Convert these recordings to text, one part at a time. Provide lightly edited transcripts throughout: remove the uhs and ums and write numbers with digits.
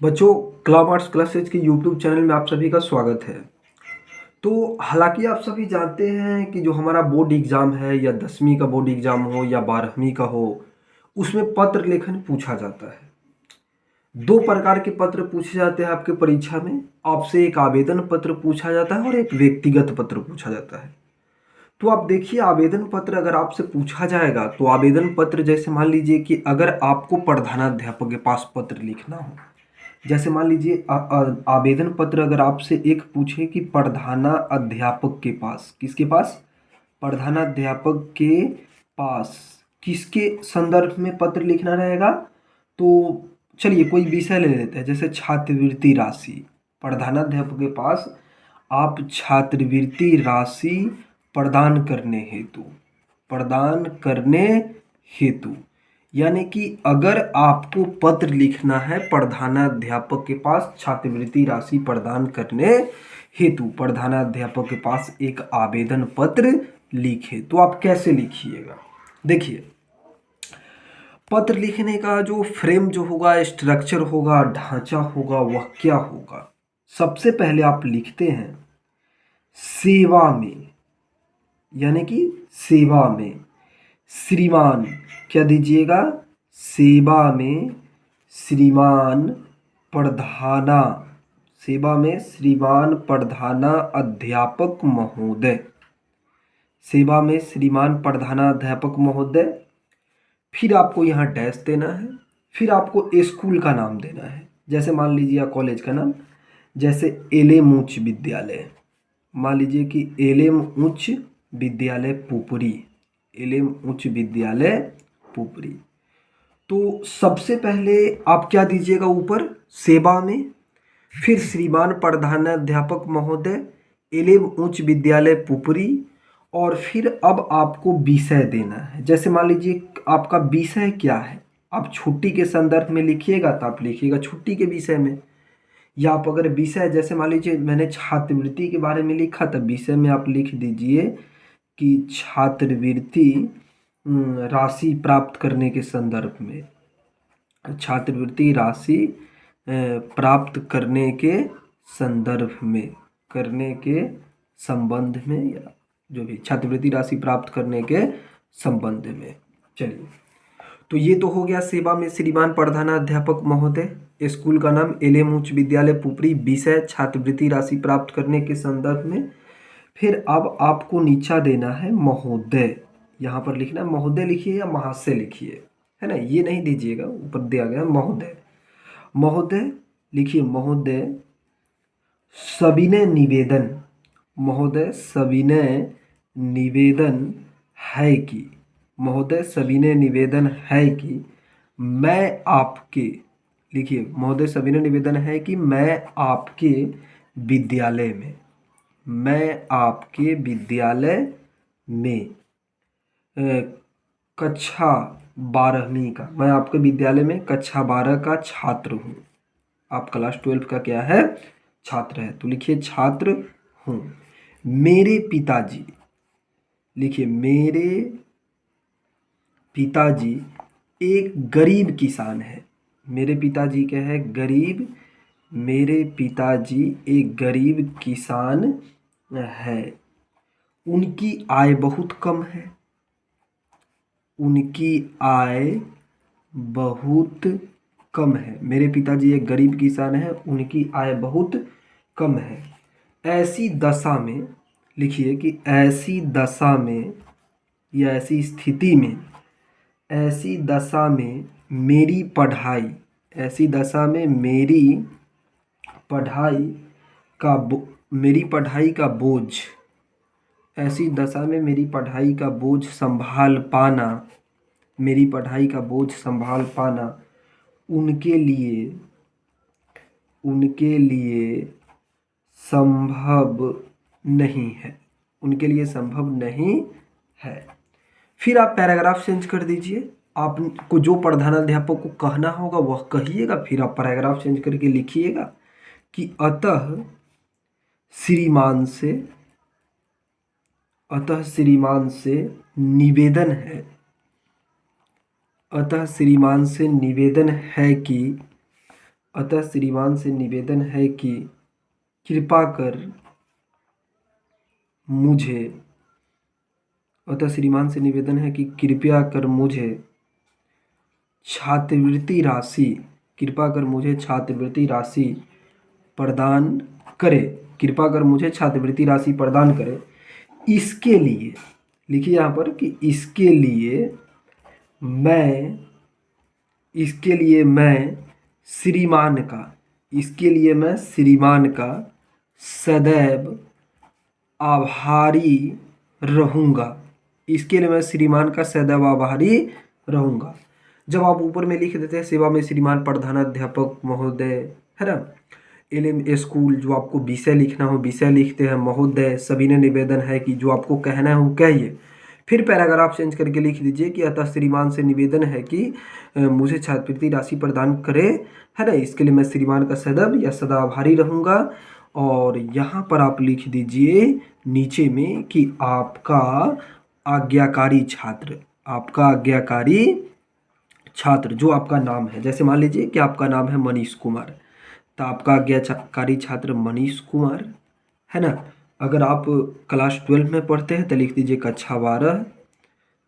बच्चों, club arts classes के YouTube channel में आप सभी का स्वागत है। तो हालांकि आप सभी जानते हैं कि जो हमारा बोर्ड एग्ज़ाम है या 10वीं का बोर्ड एग्ज़ाम हो या 12वीं का हो, उसमें पत्र लेखन पूछा जाता है। दो प्रकार के पत्र पूछे जाते हैं आपके परीक्षा में। आपसे एक आवेदन पत्र पूछा जाता है और एक व्यक्तिगत पत्र पूछा जाता है। तो आप देखिए, आवेदन पत्र अगर आपसे पूछा जाएगा तो आवेदन पत्र जैसे मान लीजिए कि अगर आपको प्रधानाध्यापक के पास पत्र लिखना हो, जैसे मान लीजिए आवेदन पत्र अगर आपसे एक पूछे कि प्रधानाध्यापक के पास, किसके पास, प्रधानाध्यापक के पास किसके संदर्भ में पत्र लिखना रहेगा, तो चलिए कोई विषय ले लेते हैं, जैसे छात्रवृत्ति राशि। प्रधानाध्यापक के पास आप छात्रवृत्ति राशि प्रदान करने हेतु यानी कि अगर आपको पत्र लिखना है प्रधानाध्यापक के पास छात्रवृत्ति राशि प्रदान करने हेतु, प्रधानाध्यापक के पास एक आवेदन पत्र लिखे, तो आप कैसे लिखिएगा। देखिए, पत्र लिखने का जो फ्रेम जो होगा, स्ट्रक्चर होगा, ढांचा होगा, वह क्या होगा। सबसे पहले आप लिखते हैं सेवा में, यानी कि सेवा में श्रीमान, क्या दीजिएगा, सेवा में श्रीमान प्रधाना, सेवा में श्रीमान प्रधाना अध्यापक महोदय, सेवा में श्रीमान प्रधानाध्यापक महोदय। फिर आपको यहाँ डैश देना है, फिर आपको स्कूल का नाम देना है, जैसे मान लीजिए कॉलेज का नाम, जैसे एलएम उच्च विद्यालय, मान लीजिए कि एलएम उच्च विद्यालय पुपरी, एलएम उच्च विद्यालय पुपरी। तो सबसे पहले आप क्या दीजिएगा ऊपर, सेवा में, फिर श्रीमान प्रधानाध्यापक महोदय, एलएम उच्च विद्यालय पुपरी, और फिर अब आपको विषय देना है। जैसे मान लीजिए आपका विषय क्या है, आप छुट्टी के संदर्भ में लिखिएगा तो आप लिखिएगा छुट्टी के विषय में, या आप अगर विषय, जैसे मान लीजिए मैंने छात्रवृत्ति के बारे में लिखा, तब विषय में आप लिख दीजिए कि छात्रवृत्ति राशि प्राप्त करने के संदर्भ में, छात्रवृत्ति राशि प्राप्त करने के संदर्भ में, करने के संबंध में, या जो भी छात्रवृत्ति राशि प्राप्त करने के संबंध में। चलिए, तो ये तो हो गया सेवा में श्रीमान प्रधानाध्यापक महोदय, स्कूल का नाम एलएम उच्च विद्यालय पुपरी, विषय छात्रवृत्ति राशि प्राप्त करने के संदर्भ में। फिर अब आपको नीचा देना है महोदय, यहाँ पर लिखना है महोदय लिखिए या महाशय लिखिए, है ना, ये नहीं दीजिएगा, ऊपर दिया गया महोदय, महोदय लिखिए, महोदय सविनय निवेदन, महोदय सविनय निवेदन है कि, महोदय सविनय निवेदन है कि मैं आपके, लिखिए महोदय सविनय निवेदन है कि मैं आपके विद्यालय में, मैं आपके विद्यालय में कक्षा 12वीं का, मैं आपके विद्यालय में कक्षा 12 का छात्र हूँ। आप क्लास 12 का क्या है, छात्र है, तो लिखिए छात्र हूँ। मेरे पिताजी, लिखिए मेरे पिताजी एक गरीब किसान है, मेरे पिताजी क्या है, गरीब, मेरे पिताजी एक गरीब किसान है। उनकी आय बहुत कम है, उनकी आय बहुत कम है, मेरे पिताजी एक गरीब किसान है, उनकी आय बहुत कम है। ऐसी दशा में, लिखिए कि ऐसी दशा में या ऐसी स्थिति में, ऐसी दशा में मेरी पढ़ाई, ऐसी दशा में मेरी पढ़ाई का मेरी पढ़ाई का बोझ, ऐसी दशा में मेरी पढ़ाई का बोझ संभाल पाना, मेरी पढ़ाई का बोझ संभाल पाना उनके लिए संभव नहीं है, उनके लिए संभव नहीं है। फिर आप पैराग्राफ चेंज कर दीजिए, आपको जो प्रधानाध्यापक को कहना होगा वह कहिएगा, फिर आप पैराग्राफ चेंज करके लिखिएगा कि अतः श्रीमान से निवेदन है, अतः श्रीमान से निवेदन है कि अतः श्रीमान से निवेदन है कि कृपा कर मुझे अतः श्रीमान से निवेदन है कि कृपया कर मुझे छात्रवृत्ति राशि कृपा कर मुझे छात्रवृत्ति राशि प्रदान करे कृपा कर मुझे छात्रवृत्ति राशि प्रदान करे। इसके लिए लिखिए यहाँ पर कि मैं इसके लिए मैं श्रीमान का सदैव आभारी रहूँगा। इसके लिए मैं श्रीमान का सदैव आभारी रहूँगा। जब आप ऊपर में लिख देते हैं सेवा में श्रीमान प्रधानाध्यापक महोदय, है ना, एलएम स्कूल, जो आपको विषय लिखना हो विषय लिखते हैं महोदय, सभी ने निवेदन है कि जो आपको कहना है वो कहिए। फिर पैराग्राफ चेंज करके लिख दीजिए कि अतः श्रीमान से निवेदन है कि मुझे छात्रवृत्ति राशि प्रदान करे, है ना, इसके लिए मैं श्रीमान का सदैव या सदा आभारी रहूँगा। और यहाँ पर आप लिख दीजिए नीचे में कि आपका आज्ञाकारी छात्र जो आपका नाम है, जैसे मान लीजिए कि आपका नाम है मनीष कुमार, तो आपका आज्ञाकारी छात्र मनीष कुमार, है ना। अगर आप क्लास 12 में पढ़ते हैं तो लिख दीजिए कक्षा 12,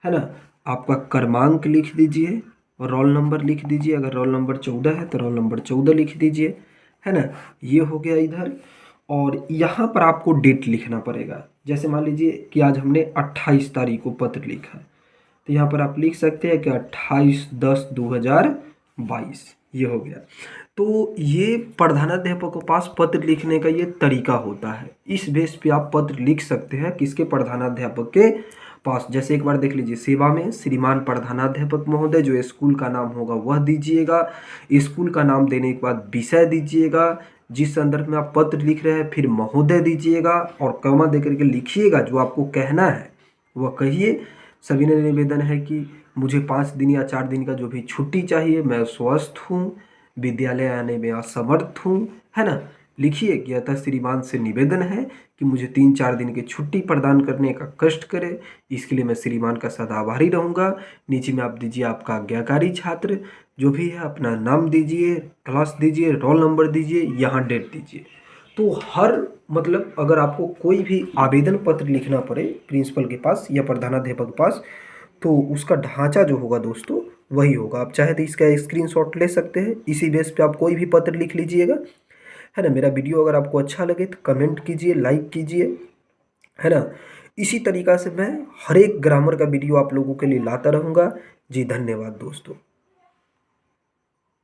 है ना। आपका क्रमांक लिख दीजिए और रोल नंबर लिख दीजिए। अगर रोल नंबर 14 है तो रोल नंबर 14 लिख दीजिए, है ना। ये हो गया इधर। और यहाँ पर आपको डेट लिखना पड़ेगा। जैसे मान लीजिए कि आज हमने 28 तारीख को पत्र लिखा, तो यहाँ पर आप लिख सकते हैं कि 28/10/2022, ये हो गया। तो ये प्रधानाध्यापक के पास पत्र लिखने का ये तरीका होता है। इस बेस पे आप पत्र लिख सकते हैं किसके, प्रधानाध्यापक के पास। जैसे एक बार देख लीजिए, सेवा में श्रीमान प्रधानाध्यापक महोदय, जो स्कूल का नाम होगा वह दीजिएगा। स्कूल का नाम देने के बाद विषय दीजिएगा जिस संदर्भ में आप पत्र लिख रहे हैं, फिर महोदय दीजिएगा और कॉमा देकर के लिखिएगा जो आपको कहना है वह कहिए। सभी ने निवेदन है कि मुझे 5 दिन या 4 दिन का जो भी छुट्टी चाहिए, मैं स्वस्थ हूँ, विद्यालय आने में असमर्थ हूँ, है ना। लिखिए कि अतः श्रीमान से निवेदन है कि मुझे 3-4 दिन की छुट्टी प्रदान करने का कष्ट करे, इसके लिए मैं श्रीमान का सदा आभारी रहूँगा। नीचे में आप दीजिए आपका आज्ञाकारी छात्र जो भी है, अपना नाम दीजिए, क्लास दीजिए, रोल नंबर दीजिए, यहाँ डेट दीजिए। तो हर मतलब अगर आपको कोई भी आवेदन पत्र लिखना पड़े प्रिंसिपल के पास या प्रधानाध्यापक के पास, तो उसका ढांचा जो होगा दोस्तों वही होगा। आप चाहे तो इसका स्क्रीनशॉट ले सकते हैं, इसी बेस पे आप कोई भी पत्र लिख लीजिएगा, है ना। मेरा वीडियो अगर आपको अच्छा लगे तो कमेंट कीजिए, लाइक कीजिए, है ना। इसी तरीक़ा से मैं हर एक ग्रामर का वीडियो आप लोगों के लिए लाता रहूँगा। जी धन्यवाद दोस्तों।